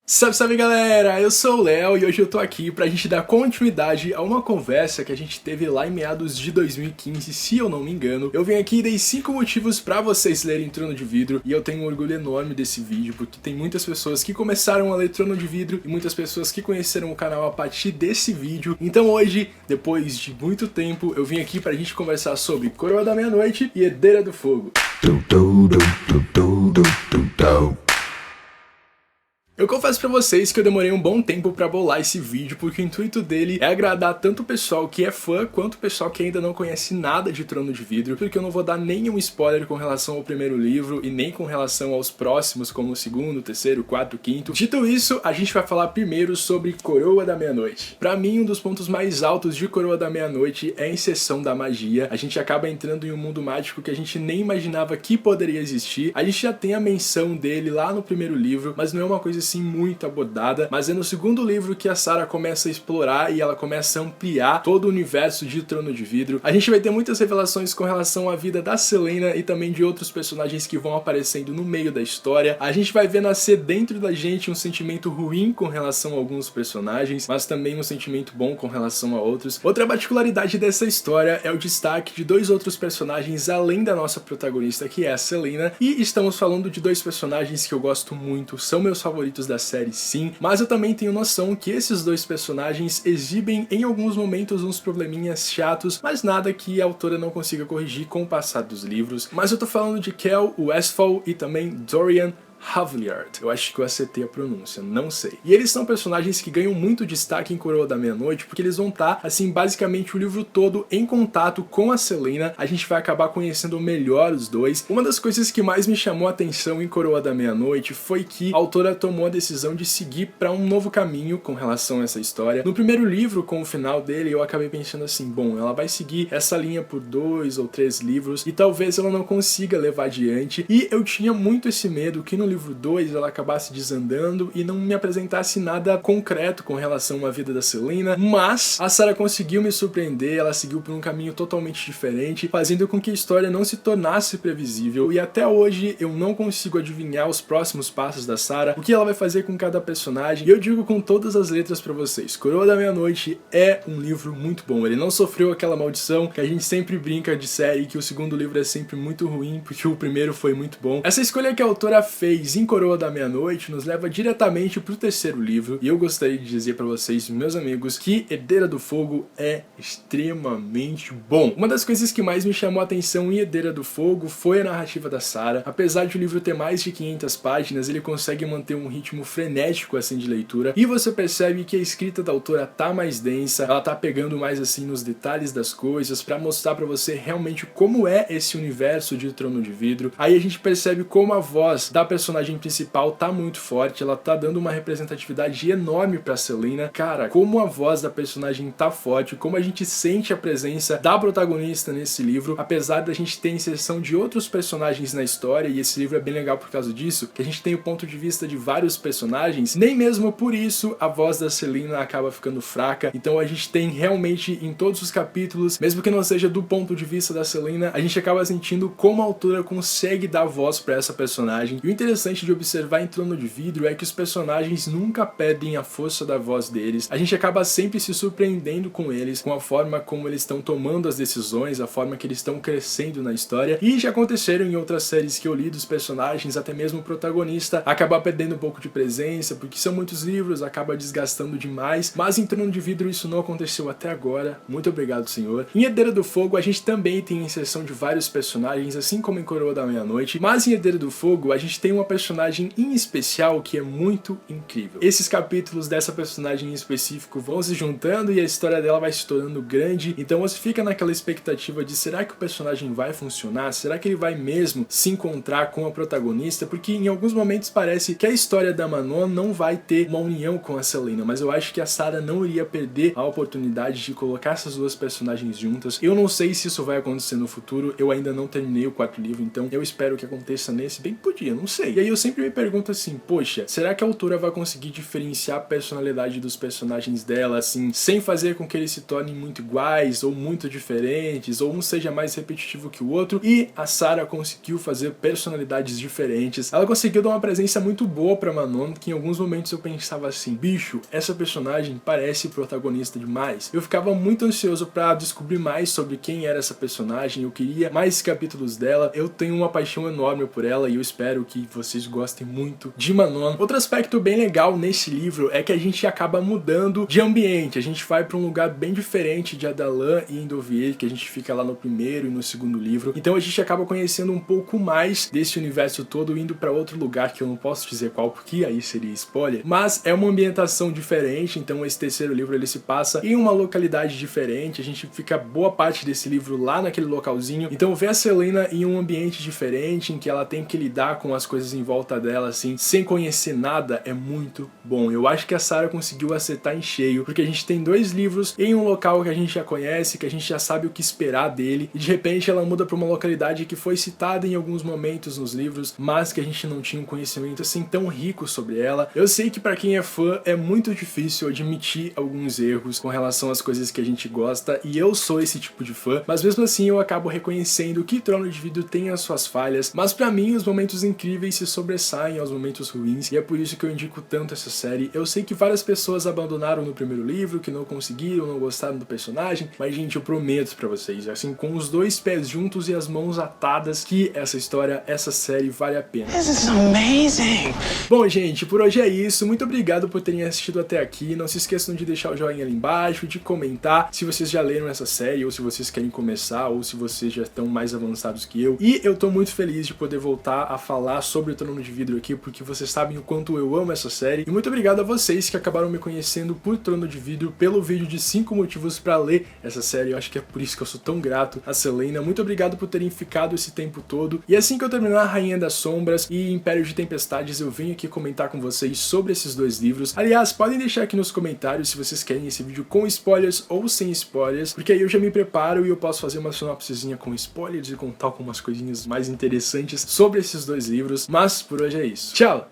Salve, salve galera, eu sou o Léo e hoje eu tô aqui pra gente dar continuidade a uma conversa que a gente teve lá em meados de 2015, se eu não me engano. Eu vim aqui e dei 5 motivos pra vocês lerem Trono de Vidro e eu tenho um orgulho enorme desse vídeo, porque tem muitas pessoas que começaram a ler Trono de Vidro e muitas pessoas que conheceram o canal a partir desse vídeo. Então hoje, depois de muito tempo, eu vim aqui pra gente conversar sobre Coroa da Meia-Noite e Herdeira do Fogo. Eu confesso pra vocês que eu demorei um bom tempo pra bolar esse vídeo, porque o intuito dele é agradar tanto o pessoal que é fã, quanto o pessoal que ainda não conhece nada de Trono de Vidro, porque eu não vou dar nenhum spoiler com relação ao primeiro livro, e nem com relação aos próximos, como o segundo, terceiro, quarto, quinto. Dito isso, a gente vai falar primeiro sobre Coroa da Meia-Noite. Pra mim, um dos pontos mais altos de Coroa da Meia-Noite é a inserção da magia. A gente acaba entrando em um mundo mágico que a gente nem imaginava que poderia existir. A gente já tem a menção dele lá no primeiro livro, mas não é uma coisa assim muito abordada, mas é no segundo livro que a Sarah começa a explorar e ela começa a ampliar todo o universo de Trono de Vidro. A gente vai ter muitas revelações com relação à vida da Celaena e também de outros personagens que vão aparecendo no meio da história. A gente vai ver nascer dentro da gente um sentimento ruim com relação a alguns personagens, mas também um sentimento bom com relação a outros. Outra particularidade dessa história é o destaque de dois outros personagens além da nossa protagonista, que é a Celaena, e estamos falando de dois personagens que eu gosto muito, são meus favoritos da série, sim, mas eu também tenho noção que esses dois personagens exibem em alguns momentos uns probleminhas chatos, mas nada que a autora não consiga corrigir com o passar dos livros. Mas eu tô falando de Kel Westphal e também Dorian Havliard. Eu acho que eu acertei a pronúncia, não sei. E eles são personagens que ganham muito destaque em Coroa da Meia-Noite, porque eles vão estar, assim, basicamente o livro todo em contato com a Celaena. A gente vai acabar conhecendo melhor os dois. Uma das coisas que mais me chamou a atenção em Coroa da Meia-Noite foi que a autora tomou a decisão de seguir para um novo caminho com relação a essa história. No primeiro livro, com o final dele, eu acabei pensando assim, bom, ela vai seguir essa linha por 2 ou 3 livros e talvez ela não consiga levar adiante. E eu tinha muito esse medo que no livro 2 ela acabasse desandando e não me apresentasse nada concreto com relação à vida da Celaena, mas a Sarah conseguiu me surpreender, ela seguiu por um caminho totalmente diferente, fazendo com que a história não se tornasse previsível, e até hoje eu não consigo adivinhar os próximos passos da Sarah, o que ela vai fazer com cada personagem, e eu digo com todas as letras pra vocês, Coroa da Meia-Noite é um livro muito bom, ele não sofreu aquela maldição que a gente sempre brinca de série, que o segundo livro é sempre muito ruim, porque o primeiro foi muito bom. Essa escolha que a autora fez em Coroa da Meia-Noite nos leva diretamente pro terceiro livro, e eu gostaria de dizer pra vocês, meus amigos, que Herdeira do Fogo é extremamente bom. Uma das coisas que mais me chamou a atenção em Herdeira do Fogo foi a narrativa da Sarah. Apesar de o livro ter mais de 500 páginas, ele consegue manter um ritmo frenético assim de leitura, e você percebe que a escrita da autora tá mais densa, ela tá pegando mais assim nos detalhes das coisas pra mostrar pra você realmente como é esse universo de Trono de Vidro. Aí a gente percebe como a voz da personagem principal tá muito forte, ela tá dando uma representatividade enorme pra Celaena. Cara, como a voz da personagem tá forte, como a gente sente a presença da protagonista nesse livro, apesar da gente ter inserção de outros personagens na história, e esse livro é bem legal por causa disso, que a gente tem o ponto de vista de vários personagens, nem mesmo por isso a voz da Celaena acaba ficando fraca. Então a gente tem realmente em todos os capítulos, mesmo que não seja do ponto de vista da Celaena, a gente acaba sentindo como a autora consegue dar voz pra essa personagem. E o interessante de observar em Trono de Vidro é que os personagens nunca perdem a força da voz deles. A gente acaba sempre se surpreendendo com eles, com a forma como eles estão tomando as decisões, a forma que eles estão crescendo na história. E já aconteceram em outras séries que eu li dos personagens, até mesmo o protagonista acabar perdendo um pouco de presença, porque são muitos livros, acaba desgastando demais. Mas em Trono de Vidro isso não aconteceu até agora. Muito obrigado, senhor. Em Herdeira do Fogo a gente também tem inserção de vários personagens, assim como em Coroa da Meia-Noite, mas em Herdeira do Fogo a gente tem uma personagem em especial que é muito incrível. Esses capítulos dessa personagem em específico vão se juntando e a história dela vai se tornando grande, então você fica naquela expectativa de será que o personagem vai funcionar? Será que ele vai mesmo se encontrar com a protagonista? Porque em alguns momentos parece que a história da Manon não vai ter uma união com a Celaena, mas eu acho que a Sarah não iria perder a oportunidade de colocar essas duas personagens juntas. Eu não sei se isso vai acontecer no futuro, eu ainda não terminei o quarto livro, então eu espero que aconteça nesse, bem que podia, não sei. E aí eu sempre me pergunto assim, poxa, será que a autora vai conseguir diferenciar a personalidade dos personagens dela, assim, sem fazer com que eles se tornem muito iguais, ou muito diferentes, ou um seja mais repetitivo que o outro? E a Sarah conseguiu fazer personalidades diferentes. Ela conseguiu dar uma presença muito boa pra Manon, que em alguns momentos eu pensava assim, bicho, essa personagem parece protagonista demais. Eu ficava muito ansioso pra descobrir mais sobre quem era essa personagem, eu queria mais capítulos dela, eu tenho uma paixão enorme por ela e eu espero que vocês gostem muito de Manon. Outro aspecto bem legal nesse livro é que a gente acaba mudando de ambiente, a gente vai pra um lugar bem diferente de Adalan e Endovier, que a gente fica lá no primeiro e no segundo livro, então a gente acaba conhecendo um pouco mais desse universo todo, indo pra outro lugar que eu não posso dizer qual, porque aí seria spoiler, mas é uma ambientação diferente. Então esse terceiro livro ele se passa em uma localidade diferente, a gente fica boa parte desse livro lá naquele localzinho, então ver a Celaena em um ambiente diferente, em que ela tem que lidar com as coisas em volta dela assim, sem conhecer nada, é muito bom. Eu acho que a Sarah conseguiu acertar em cheio, porque a gente tem 2 livros em um local que a gente já conhece, que a gente já sabe o que esperar dele, e de repente ela muda para uma localidade que foi citada em alguns momentos nos livros, mas que a gente não tinha um conhecimento assim tão rico sobre ela. Eu sei que pra quem é fã é muito difícil admitir alguns erros com relação às coisas que a gente gosta, e eu sou esse tipo de fã, mas mesmo assim eu acabo reconhecendo que Trono de Vidro tem as suas falhas, mas pra mim os momentos incríveis se sobressaem aos momentos ruins, e é por isso que eu indico tanto essa série. Eu sei que várias pessoas abandonaram no primeiro livro, que não conseguiram, não gostaram do personagem, mas gente, eu prometo pra vocês, assim, com os 2 pés juntos e as mãos atadas, que essa história, essa série vale a pena. This is amazing! Bom, gente, por hoje é isso. Muito obrigado por terem assistido até aqui. Não se esqueçam de deixar o joinha ali embaixo, de comentar se vocês já leram essa série, ou se vocês querem começar, ou se vocês já estão mais avançados que eu. E eu tô muito feliz de poder voltar a falar sobre o Trono de Vidro aqui, porque vocês sabem o quanto eu amo essa série. E muito obrigado a vocês que acabaram me conhecendo por Trono de Vidro, pelo vídeo de 5 motivos pra ler essa série. Eu acho que é por isso que eu sou tão grato a Celaena. Muito obrigado por terem ficado esse tempo todo. E assim que eu terminar Rainha das Sombras e Império de Tempestades, eu venho aqui comentar com vocês sobre esses 2 livros. Aliás, podem deixar aqui nos comentários se vocês querem esse vídeo com spoilers ou sem spoilers, porque aí eu já me preparo e eu posso fazer uma sinopsezinha com spoilers e contar algumas coisinhas mais interessantes sobre esses 2 livros. Mas por hoje é isso. Tchau!